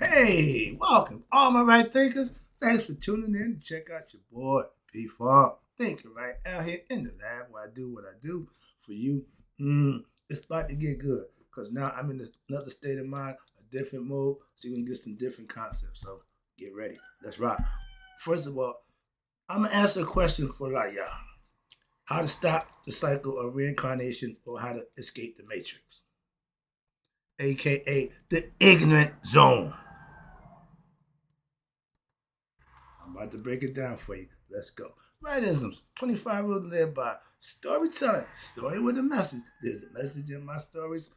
Hey, welcome, all my right thinkers. Thanks for tuning in to check out your boy, P Funk. Thinking right out here in the lab where I do what I do for you. It's about to get good because now I'm in another state of mind, a different mode, so you're going to get some different concepts. So get ready. Let's rock. First of all, I'm going to answer a question for like y'all. How to stop the cycle of reincarnation or how to escape the matrix, aka the ignorant zone. I'm about to break it down for you. Let's go. Rightisms, 25 rules to live by. Storytelling, story with a message. There's a message in my stories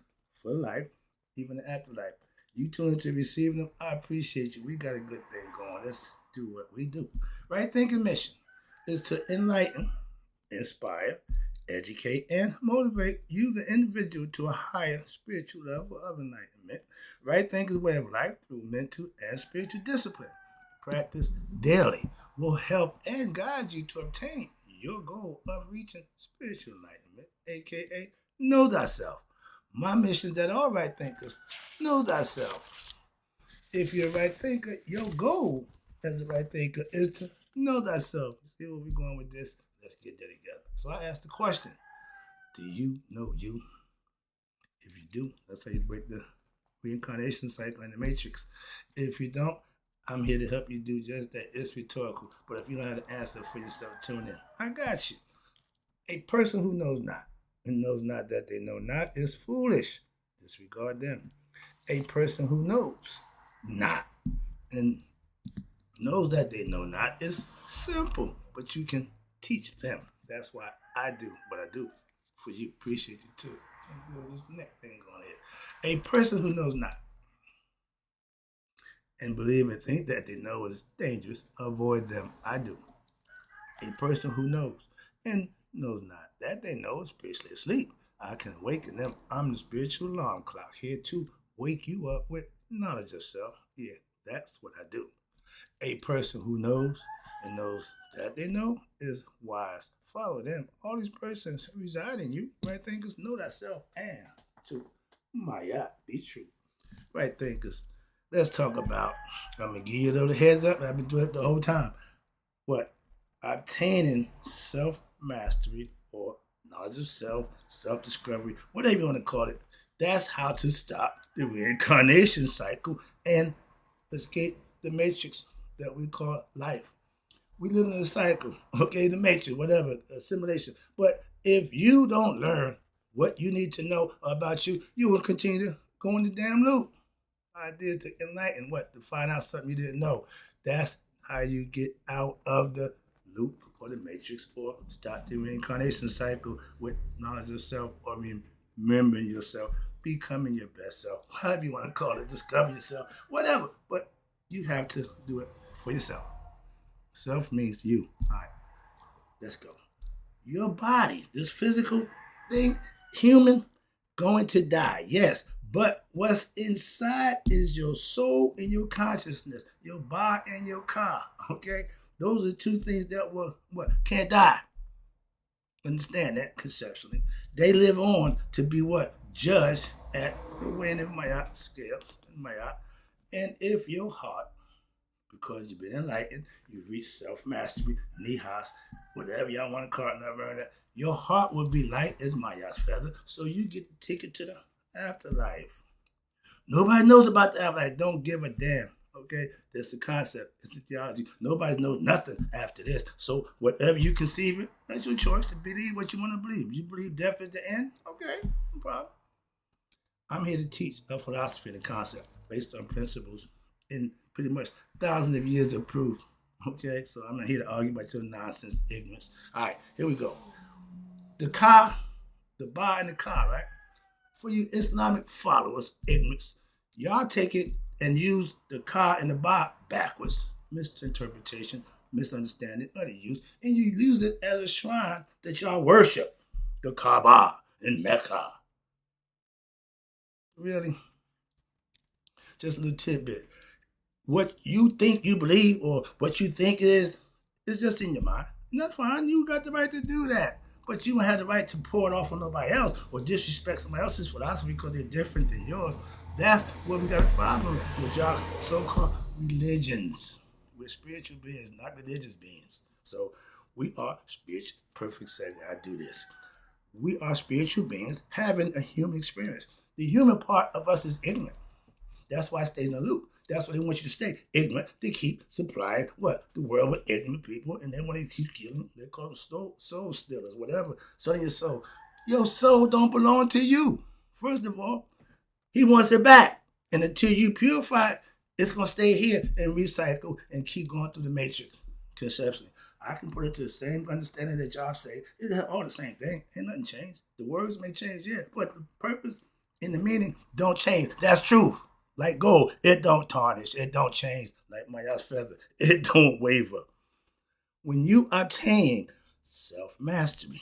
for life, even the afterlife. You tune into receiving them. I appreciate you. We got a good thing going. Let's do what we do. Right thinking mission is to enlighten, inspire, educate, and motivate you, the individual, to a higher spiritual level of enlightenment. Right thinking way of life through mental and spiritual discipline. Practice daily will help and guide you to obtain your goal of reaching spiritual enlightenment, aka know thyself. My mission that all right thinkers know thyself. If you're a right thinker, your goal as a right thinker is to know thyself. See where we're going with this? Let's get that together. So I asked the question, do you know you? If you do, that's how you break the reincarnation cycle in the matrix. If you don't, I'm here to help you do just that. It's rhetorical. But if you don't have the answer for yourself, tune in. I got you. A person who knows not and knows not that they know not is foolish. Disregard them. A person who knows not and knows that they know not is simple, but you can teach them. That's why I do what I do for you. Appreciate you too. Can't do this neck thing going here. A person who knows not and believe and think that they know is dangerous, avoid them. I do. A person who knows and knows not that they know is spiritually asleep. I can awaken them. I'm the spiritual alarm clock here to wake you up with knowledge of self. Yeah, that's what I do. A person who knows and knows that they know is wise. Follow them. All these persons reside in you. Right thinkers know thyself and to Maya be true. Right thinkers. Let's talk about. I'm gonna give you a little heads up. I've been doing it the whole time. What? Obtaining self mastery or knowledge of self, self discovery, whatever you want to call it. That's how to stop the reincarnation cycle and escape the matrix that we call life. We live in a cycle, okay, the matrix, whatever, assimilation. But if you don't learn what you need to know about you, you will continue to go in the damn loop. Idea to enlighten what? To find out something you didn't know. That's how you get out of the loop or the matrix or stop the reincarnation cycle with knowledge of self or remembering yourself, becoming your best self, whatever you want to call it, discover yourself, whatever. But you have to do it for yourself. Self means you. All right, let's go. Your body, this physical thing, human, going to die. Yes, but what's inside is your soul and your consciousness, your body and your car. Okay, those are two things that will what can't die. Understand that conceptually. They live on to be what judged at the weighing of Maya scales, Maya, and if your heart because you've been enlightened, you've reached self-mastery, nihas, whatever y'all want to call it, never earned it. Your heart will be light as Maya's feather, so you get to take it to the afterlife. Nobody knows about the afterlife. Don't give a damn. Okay, that's the concept. It's the theology. Nobody knows nothing after this. So whatever you conceive it, that's your choice to believe what you want to believe. You believe death is the end? Okay, no problem. I'm here to teach a philosophy and a concept based on principles in pretty much thousands of years of proof. Okay, so I'm not here to argue about your nonsense ignorance. All right, here we go. The car, the bar in the car, right? For you Islamic followers, ignorance, y'all take it and use the car and the bar backwards. Misinterpretation, misunderstanding of the use, and you use it as a shrine that y'all worship, the Kaaba in Mecca. Really? Just a little tidbit. What you think you believe or what you think is just in your mind. And that's fine. You got the right to do that. But you don't have the right to pour it off on nobody else or disrespect somebody else's philosophy because they're different than yours. That's what we got a problem with y'all so-called religions. We're spiritual beings, not religious beings. So we are spiritual. Perfect segue. I do this. We are spiritual beings having a human experience. The human part of us is ignorant. That's why it stays in the loop. That's why they want you to stay ignorant to keep supplying what? The world with ignorant people, and they want to keep killing. They call them soul stealers, whatever. Selling your soul. Your soul don't belong to you. First of all, he wants it back. And until you purify it, it's going to stay here and recycle and keep going through the matrix conceptually. I can put it to the same understanding that y'all say. It's all the same thing. Ain't nothing changed. The words may change, yeah, but the purpose and the meaning don't change. That's truth. Like gold, it don't tarnish. It don't change. Like my feather, it don't waver. When you obtain self-mastery,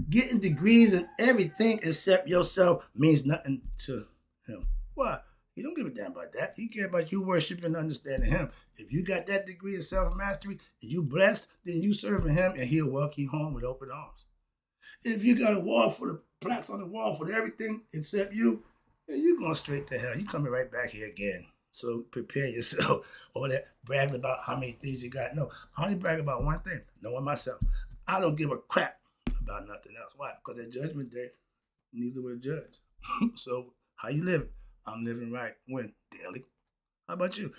getting degrees in everything except yourself means nothing to him. Why? He don't give a damn about that. He care about you worshiping and understanding him. If you got that degree of self-mastery and you blessed, then you serving him and he'll welcome you home with open arms. If you got a wall full of plaques on the wall for everything except you, you're going straight to hell. You're coming right back here again. So prepare yourself. All that bragging about how many things you got. No, I only brag about one thing, knowing myself. I don't give a crap about nothing else. Why? Because at Judgment Day, neither will judge. So how you living? I'm living right. When? Daily. How about you?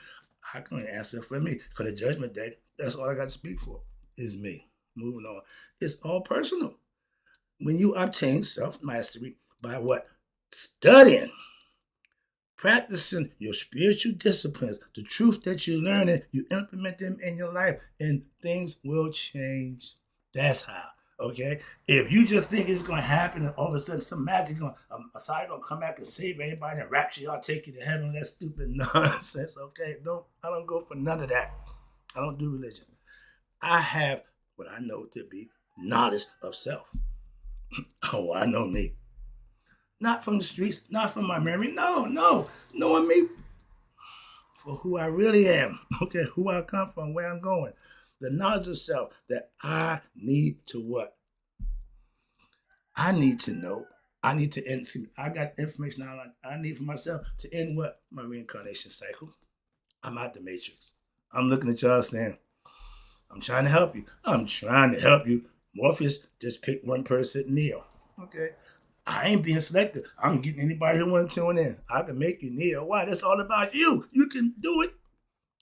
I can only answer for me. Because at Judgment Day, that's all I got to speak for is me. Moving on. It's all personal. When you obtain self-mastery by what? Studying. Practicing your spiritual disciplines, the truth that you're learning, you implement them in your life, and things will change. That's how. Okay? If you just think it's going to happen and all of a sudden some magic, a Messiah going to come back and save everybody and rapture y'all, take you to heaven, that stupid nonsense, okay? I don't go for none of that. I don't do religion. I have what I know to be knowledge of self. Oh, I know me. Not from the streets, not from my memory. No. Knowing me for who I really am. Okay, who I come from, where I'm going. The knowledge of self that I need to what? I need to know. I need to end. I got information I need for myself to end what? My reincarnation cycle. I'm out the matrix. I'm looking at y'all saying, I'm trying to help you. I'm trying to help you. Morpheus just picked one person, Neo. Okay. I ain't being selective. I'm getting anybody who want to tune in. I can make you Neo. Why? That's all about you. You can do it.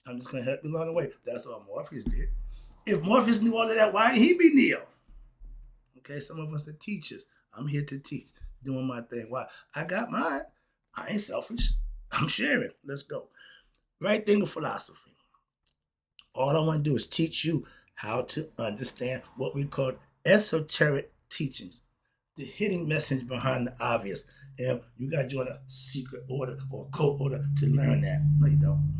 I'm just going to help you along the way. That's all Morpheus did. If Morpheus knew all of that, why he be Neo? Okay, some of us are teachers. I'm here to teach, doing my thing. Why? I got mine. I ain't selfish. I'm sharing. Let's go. Right thing of philosophy. All I want to do is teach you how to understand what we call esoteric teachings. The hidden message behind the obvious. And you got to join a secret order or a code order to learn that. No, you don't.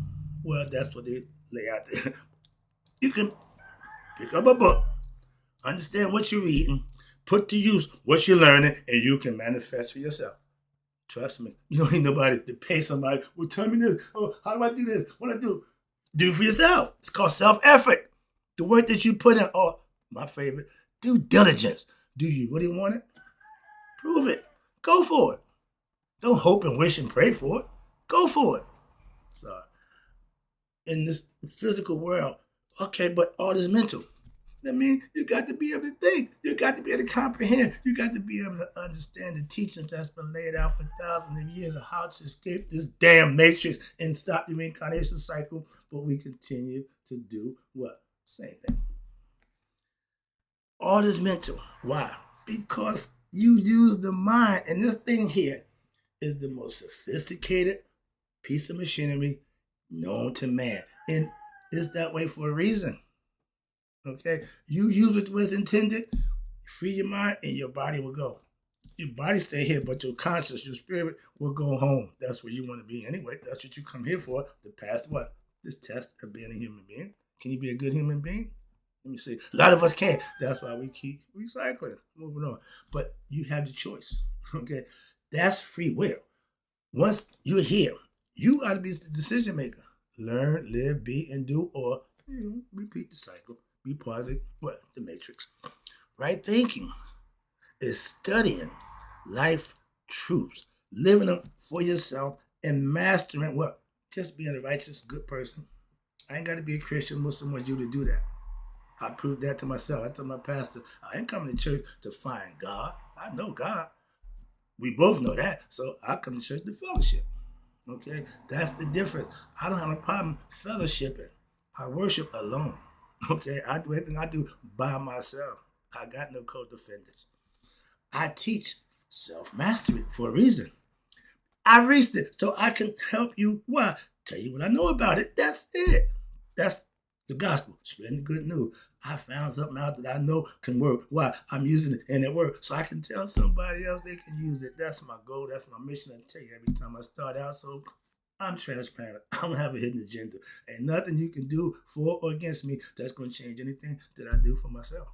Well, that's what they lay out there. You can pick up a book, understand what you're reading, put to use what you're learning, and you can manifest for yourself. Trust me. You don't need nobody to pay somebody. Well, tell me this. Oh, how do I do this? What do I do? Do it for yourself. It's called self-effort. The work that you put in, oh, my favorite, due diligence. Do you really want it? Prove it. Go for it. Don't hope and wish and pray for it. Go for it. So, in this physical world, okay, but all is mental. That means you got to be able to think. You got to be able to comprehend. You got to be able to understand the teachings that's been laid out for thousands of years of how to escape this damn matrix and stop the reincarnation cycle. But we continue to do what? Same thing. All is mental. Why? Because you use the mind. And this thing here is the most sophisticated piece of machinery known to man. And it's that way for a reason. Okay? You use it where it's intended, free your mind, and your body will go. Your body stay here, but your conscience, your spirit will go home. That's where you want to be anyway. That's what you come here for, to pass what? This test of being a human being. Can you be a good human being? Let me see. A lot of us can't. That's why we keep recycling, moving on. But you have the choice. Okay? That's free will. Once you're here, you got to be the decision maker. Learn, live, be, and do, or repeat the cycle. Be part of the matrix. Right thinking is studying life truths, living them for yourself and mastering what? Just being a righteous, good person. I ain't got to be a Christian, Muslim, or Jew to do that. I proved that to myself. I told my pastor, I ain't coming to church to find God. I know God. We both know that. So I come to church to fellowship. Okay? That's the difference. I don't have a problem fellowshipping. I worship alone. Okay? I do everything I do by myself. I got no co-defendants. I teach self-mastery for a reason. I reached it so I can help you. Why? Tell you what I know about it. That's it. That's the gospel. Spreading the good news. I found something out that I know can work. Why? I'm using it and it works. So I can tell somebody else they can use it. That's my goal. That's my mission. I tell you every time I start out. So I'm transparent. I don't have a hidden agenda. And nothing you can do for or against me that's going to change anything that I do for myself.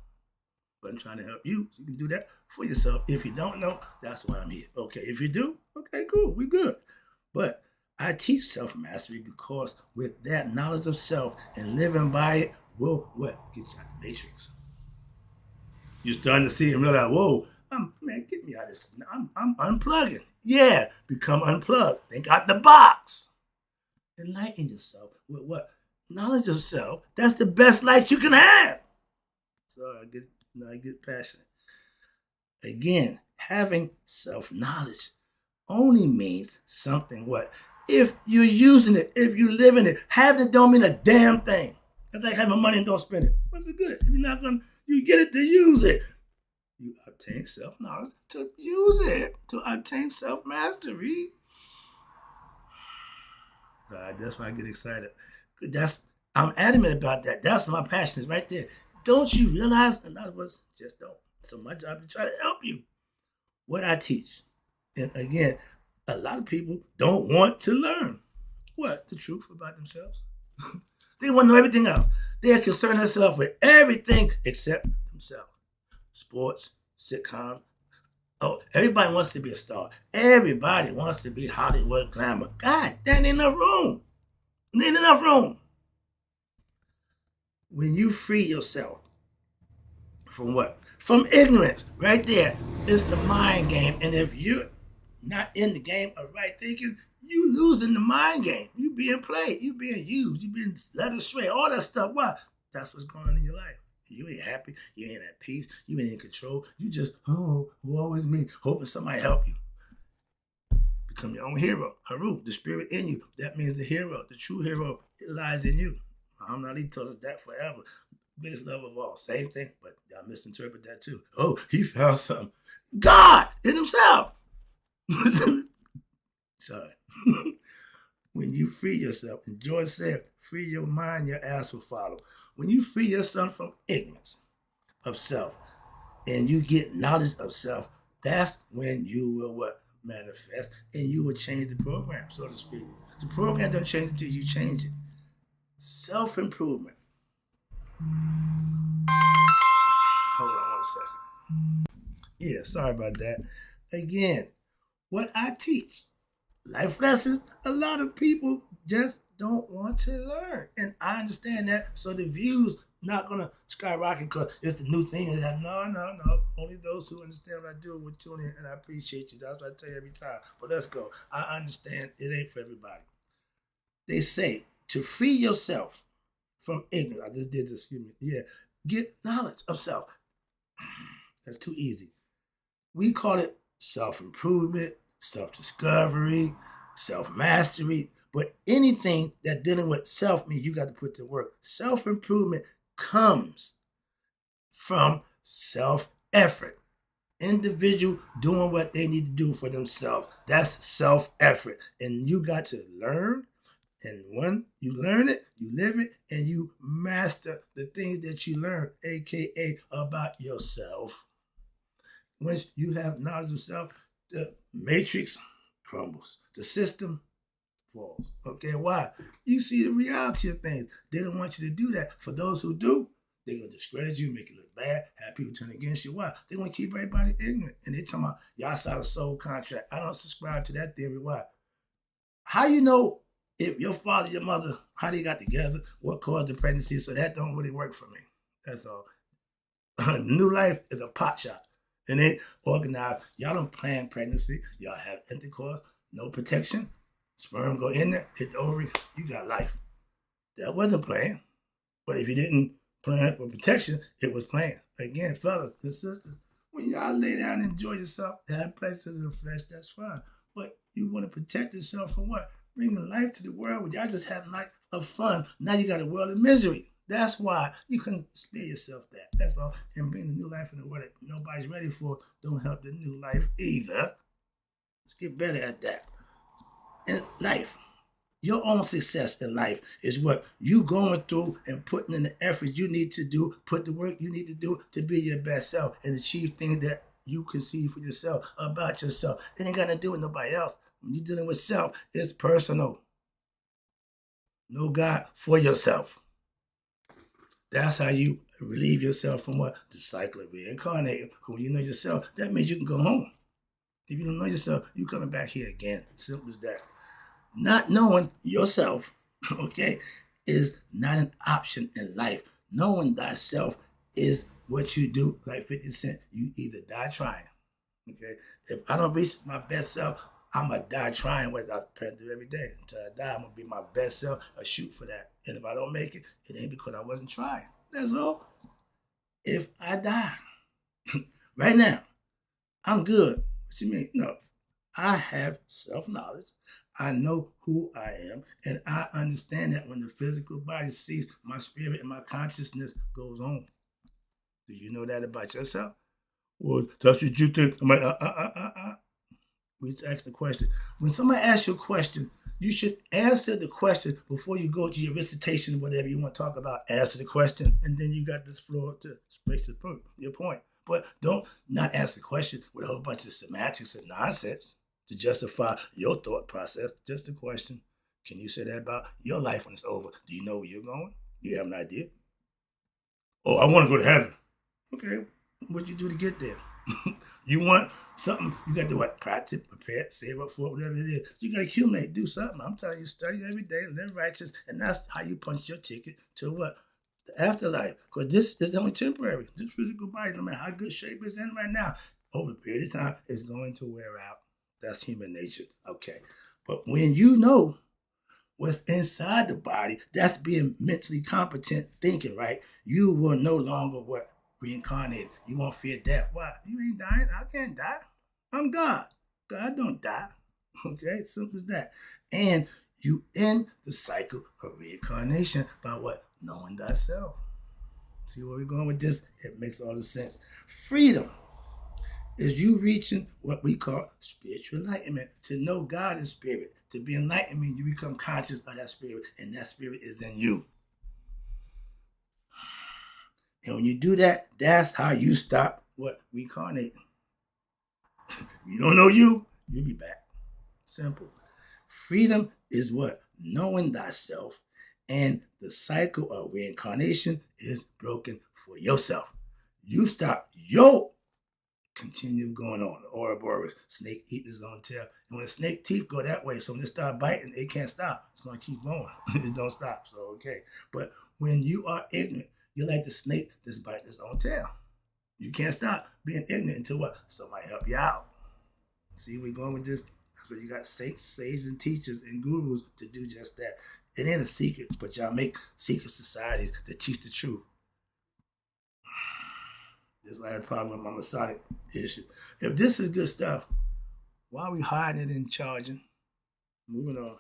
But I'm trying to help you. So you can do that for yourself. If you don't know, that's why I'm here. Okay, if you do, okay, cool, we good. But I teach self-mastery because with that knowledge of self and living by it will what? Get you out the matrix. You're starting to see and realize, whoa, man, get me out of this. I'm unplugging. Yeah, become unplugged. Think out the box. Enlighten yourself with what? Knowledge of self. That's the best light you can have. So I get passionate. Again, having self-knowledge only means something what? If you're using it, if you're living it, having it don't mean a damn thing. That's like having money and don't spend it. What's it good? If you're not going to, you get it to use it. You obtain self-knowledge to use it, to obtain self-mastery. God, that's why I get excited. I'm adamant about that. That's my passion is right there. Don't you realize? And other words, just don't. So my job is to try to help you. What I teach. And again, a lot of people don't want to learn. What? The truth about themselves. They want to know everything else. They are concerned themselves with everything except themselves. Sports, sitcoms. Oh, everybody wants to be a star. Everybody wants to be Hollywood glamour. God, there ain't enough room. There ain't enough room. When you free yourself from what? From ignorance. Right there is the mind game. And if you're not in the game of right thinking, you losing the mind game. You being played. You being used. You being led astray. All that stuff. Why? That's what's going on in your life. You ain't happy. You ain't at peace. You ain't in control. You just, woe is me. Hoping somebody help you. Become your own hero. Haru, the spirit in you. That means the hero. The true hero, it lies in you. Muhammad Ali tells us that forever. Biggest love of all. Same thing, but y'all misinterpret that too. Oh, he found something. God in himself. Sorry. When you free yourself, and George said, free your mind, your ass will follow. When you free yourself from ignorance of self and you get knowledge of self, that's when you will what? Manifest, and you will change the program, so to speak. The program don't change until you change it. Self-improvement. Hold on 1 second. Yeah, sorry about that. Again, what I teach, life lessons, a lot of people just don't want to learn. And I understand that. So the views not going to skyrocket because it's the new thing. And no. Only those who understand what I do will tune in. And I appreciate you. That's what I tell you every time. But let's go. I understand it ain't for everybody. They say to free yourself from ignorance. I just did this. Excuse me. Yeah. Get knowledge of self. That's too easy. We call it self-improvement, self-discovery, self-mastery. But anything that dealing with self means you got to put to work. Self-improvement comes from self-effort. Individual doing what they need to do for themselves. That's self-effort. And you got to learn. And when you learn it, you live it, and you master the things that you learn, aka about yourself. Once you have knowledge of self, the matrix crumbles. The system falls. Okay, why? You see the reality of things. They don't want you to do that. For those who do, they're going to discredit you, make you look bad, have people turn against you. Why? They want to keep everybody ignorant. And they talking about, y'all signed a soul contract. I don't subscribe to that theory. Why? How you know if your father, your mother, how they got together, what caused the pregnancy? So that don't really work for me. That's all. New life is a pot shot. It ain't organized. Y'all don't plan pregnancy. Y'all have intercourse, no protection. Sperm go in there, hit the ovary, you got life. That wasn't planned. But if you didn't plan for protection, it was planned. Again, fellas and sisters, when y'all lay down and enjoy yourself, have pleasure in the flesh, that's fine. But you want to protect yourself from what? Bringing life to the world where y'all just have life of fun. Now you got a world of misery. That's why you can spare yourself that. That's all. And bring the new life in the world that nobody's ready for. Don't help the new life either. Let's get better at that. In life, your own success in life is what you going through and putting in the effort you need to do, put the work you need to do to be your best self and achieve things that you conceive for yourself, about yourself. It ain't got to do with nobody else. When you're dealing with self, it's personal. Know God for yourself. That's how you relieve yourself from what? The cycle of reincarnating. When you know yourself, that means you can go home. If you don't know yourself, you coming back here again. Simple as that. Not knowing yourself, okay, is not an option in life. Knowing thyself is what you do. Like 50 Cent, you either die trying, okay? If I don't reach my best self, I'm going to die trying, what I do every day. Until I die, I'm going to be my best self or shoot for that. And if I don't make it, it ain't because I wasn't trying. That's all. If I die right now, I'm good. What you mean? No, I have self-knowledge. I know who I am, and I understand that when the physical body ceases, my spirit and my consciousness goes on. Do you know that about yourself? Well, that's what you think. I'm like, We ask the question. When somebody asks you a question, you should answer the question before you go to your recitation, whatever you want to talk about. Answer the question, and then you got this floor to express your point. But don't not ask the question with a whole bunch of semantics and nonsense to justify your thought process. Just a question. Can you say that about your life when it's over? Do you know where you're going? Do you have an idea? Oh, I want to go to heaven. Okay, what'd you do to get there? You want something, you got to what? Practice, prepare, save up for it, whatever it is. So you got to accumulate, do something. I'm telling you, study every day, live righteous, and that's how you punch your ticket to what? The afterlife. Because this is only temporary. This physical body, no matter how good shape it's in right now, over a period of time, it's going to wear out. That's human nature. Okay. But when you know what's inside the body, that's being mentally competent thinking, right? You will no longer what? Reincarnated. You won't fear death. Why? You ain't dying. I can't die. I'm God. God don't die. Okay? Simple as that. And you end the cycle of reincarnation by what? Knowing thyself. See where we're going with this? It makes all the sense. Freedom is you reaching what we call spiritual enlightenment. To know God in spirit. To be enlightened means you become conscious of that spirit, and that spirit is in you. And when you do that, that's how you stop what? Reincarnating. You don't know you'll be back. Simple. Freedom is what? Knowing thyself. And the cycle of reincarnation is broken for yourself. You stop your continue going on. The Ouroboros, snake eating his own tail. And when the snake teeth go that way, so when it start biting, it can't stop. It's going to keep going. It don't stop. So, okay. But when you are ignorant, you're like the snake that's biting his own tail. You can't stop being ignorant until what? Somebody help you out. See, we're going with this. That's where you got sages and teachers and gurus to do just that. It ain't a secret, but y'all make secret societies that teach the truth. That's why I had a problem with my Masonic issue. If this is good stuff, why are we hiding it and charging? Moving on.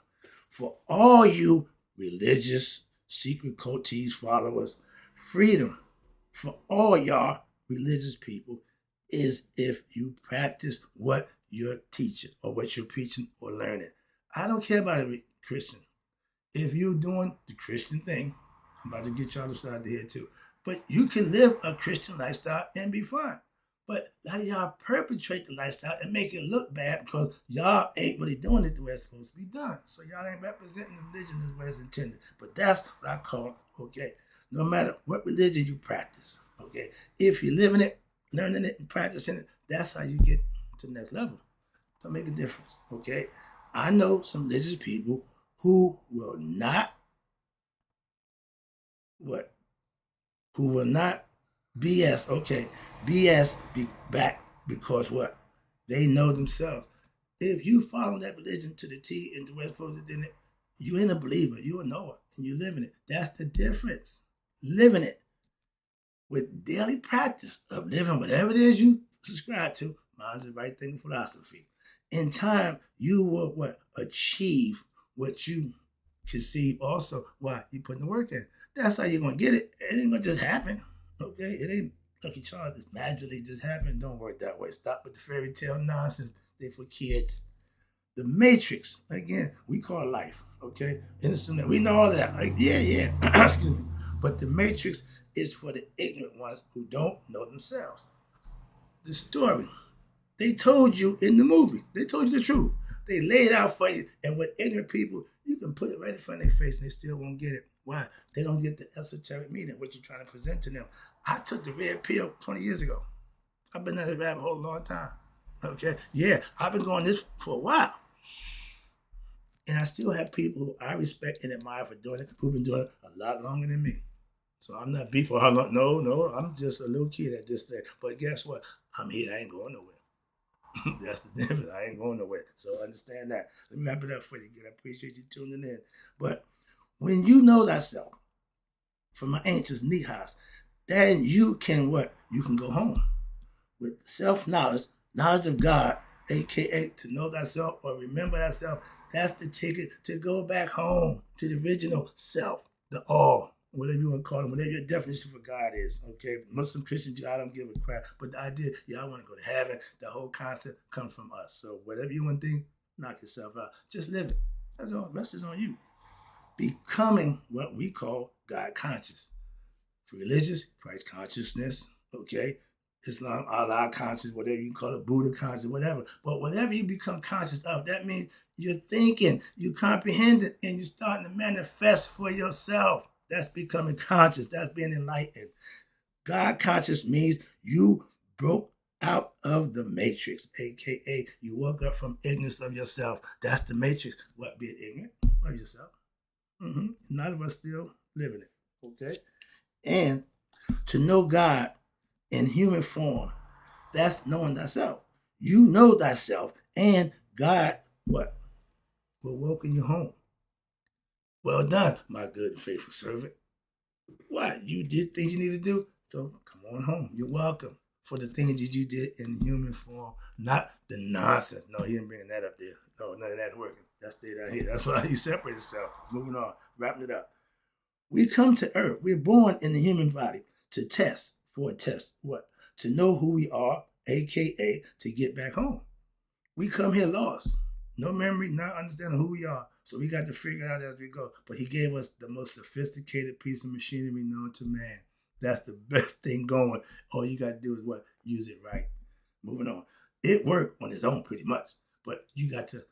For all you religious, secret cultees, followers, freedom for all y'all religious people is if you practice what you're teaching or what you're preaching or learning. I don't care about a Christian. If you're doing the Christian thing, I'm about to get y'all upside the head too. But you can live a Christian lifestyle and be fine. But a lot of y'all perpetrate the lifestyle and make it look bad because y'all ain't really doing it the way it's supposed to be done. So y'all ain't representing the religion the way it's intended. But that's what I call, okay, no matter what religion you practice, okay, if you're living it, learning it, and practicing it, that's how you get to the next level. Don't make a difference, okay? I know some religious people who will not, who will not BS, okay, BS be back Because what? They know themselves. If you follow that religion to the T and the way it's supposed to do it, you ain't a believer. You a knower, and you living it. That's the difference. Living it with daily practice of living whatever it is you subscribe to. Mine's the right thing philosophy. In time, you will what? Achieve what you conceive also. Why? You putting the work in. That's how you're going to get it. It ain't going to just happen. Okay? It ain't Lucky Charms. It's magically just happen. Don't work that way. Stop with the fairy tale nonsense. They for kids. The Matrix, again, we call life. Okay? Instrument. We know all of that. Like, yeah. Excuse me. But the Matrix is for the ignorant ones who don't know themselves. The story. They told you in the movie. They told you the truth. They laid out for you. And with ignorant people, you can put it right in front of their face and they still won't get it. Why? They don't get the esoteric meaning, what you're trying to present to them. I took the red pill 20 years ago. I've been down this rabbit hole a long time. Okay? Yeah, I've been going this for a while. And I still have people who I respect and admire for doing it, who've been doing it a lot longer than me. So I'm not beef for how long. No, I'm just a little kid at this thing. But guess what? I'm here. I ain't going nowhere. That's the difference. I ain't going nowhere. So understand that. Let me wrap it up for you again. I appreciate you tuning in. But when you know thyself, from my ancients, Nihas, then you can what? You can go home. With self-knowledge, knowledge of God, a.k.a. to know thyself or remember thyself, that's the ticket to go back home to the original self, the all. Whatever you want to call them, whatever your definition for God is, okay? Muslim, Christian, I don't give a crap. But the idea, y'all want to go to heaven, the whole concept comes from us. So whatever you want to think, knock yourself out. Just live it. That's all. The rest is on you. Becoming what we call God conscious. For religious, Christ consciousness, okay? Islam, Allah conscious, whatever you call it, Buddha conscious, whatever. But whatever you become conscious of, that means you're thinking, you comprehend it, and you're starting to manifest for yourself. That's becoming conscious. That's being enlightened. God conscious means you broke out of the matrix, a.k.a. you woke up from ignorance of yourself. That's the matrix. What, being ignorant of yourself? None of us still living it, okay? And to know God in human form, that's knowing thyself. You know thyself, and God, what? Will welcome you home. Well done, my good and faithful servant. What? You did things you need to do? So come on home. You're welcome for the things that you did in human form, not the nonsense. No, he didn't bring that up there. No, none of that's working. That stayed out here. That's why he separated himself. Moving on, wrapping it up. We come to earth. We're born in the human body to test, for a test. What? To know who we are, a.k.a. to get back home. We come here lost. No memory, not understanding who we are. So we got to figure it out as we go. But he gave us the most sophisticated piece of machinery known to man. That's the best thing going. All you got to do is what? Use it right. Moving on. It worked on its own pretty much. But you got to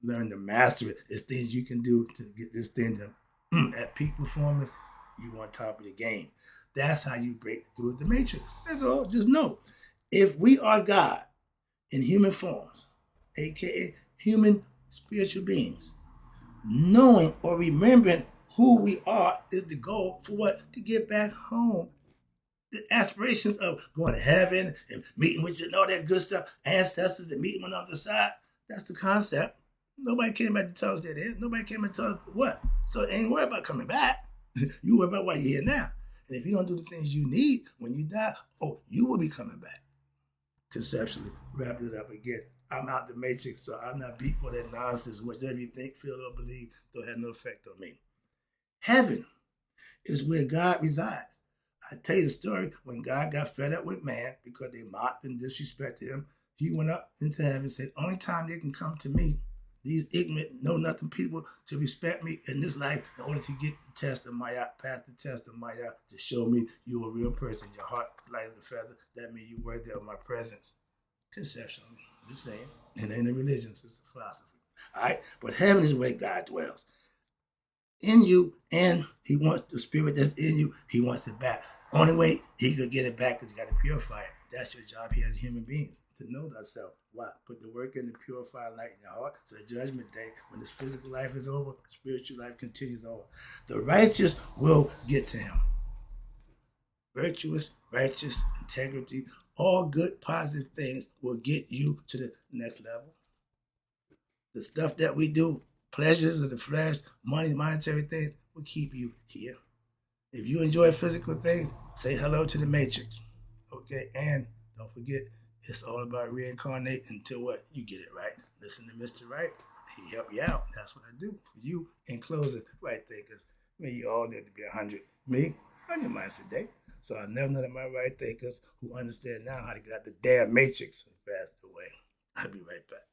learn to master it. It's things you can do to get this thing done. At peak performance, you on top of the game. That's how you break through the matrix. That's all. Just know. If we are God in human forms, a.k.a. human spiritual beings, knowing or remembering who we are is the goal for what? To get back home. The aspirations of going to heaven and meeting with you and all that good stuff, ancestors and meeting on the other side, that's the concept. Nobody came back to tell us that there. Nobody came back to tell us what. So ain't worry about coming back. You worry about why you're here now. And if you don't do the things you need when you die, you will be coming back. Conceptually, wrap it up again. I'm out the matrix, so I'm not beat for that nonsense. Whatever you think, feel, or believe don't have no effect on me. Heaven is where God resides. I tell you the story, when God got fed up with man because they mocked and disrespected him, he went up into heaven and said, only time they can come to me, these ignorant, know-nothing people, to respect me in this life in order to get the test of Maya, pass the test of Maya, to show me you're a real person, your heart light as a feather, that means you worthy of my presence. Conceptually, just saying. And ain't a religion, it's a philosophy. All right? But heaven is where God dwells. In you, and he wants the spirit that's in you, he wants it back. Only way he could get it back is you got to purify it. That's your job here as human beings, to know thyself. Why? Put the work in to purify light in your heart. So at judgment day, when this physical life is over, spiritual life continues on. The righteous will get to him. Virtuous, righteous, integrity, All good, positive things will get you to the next level. The stuff that we do, pleasures of the flesh, money, monetary things, will keep you here. If you enjoy physical things, say hello to the matrix. Okay, and don't forget, it's all about reincarnating until what? You get it right. Listen to Mr. Right. He help you out. That's what I do for you. In closing, right thinkers, may you all live to be 100. Me, 100 miles a day. So I never none of my right thinkers who understand now how to get out the damn matrix and fast away. I'll be right back.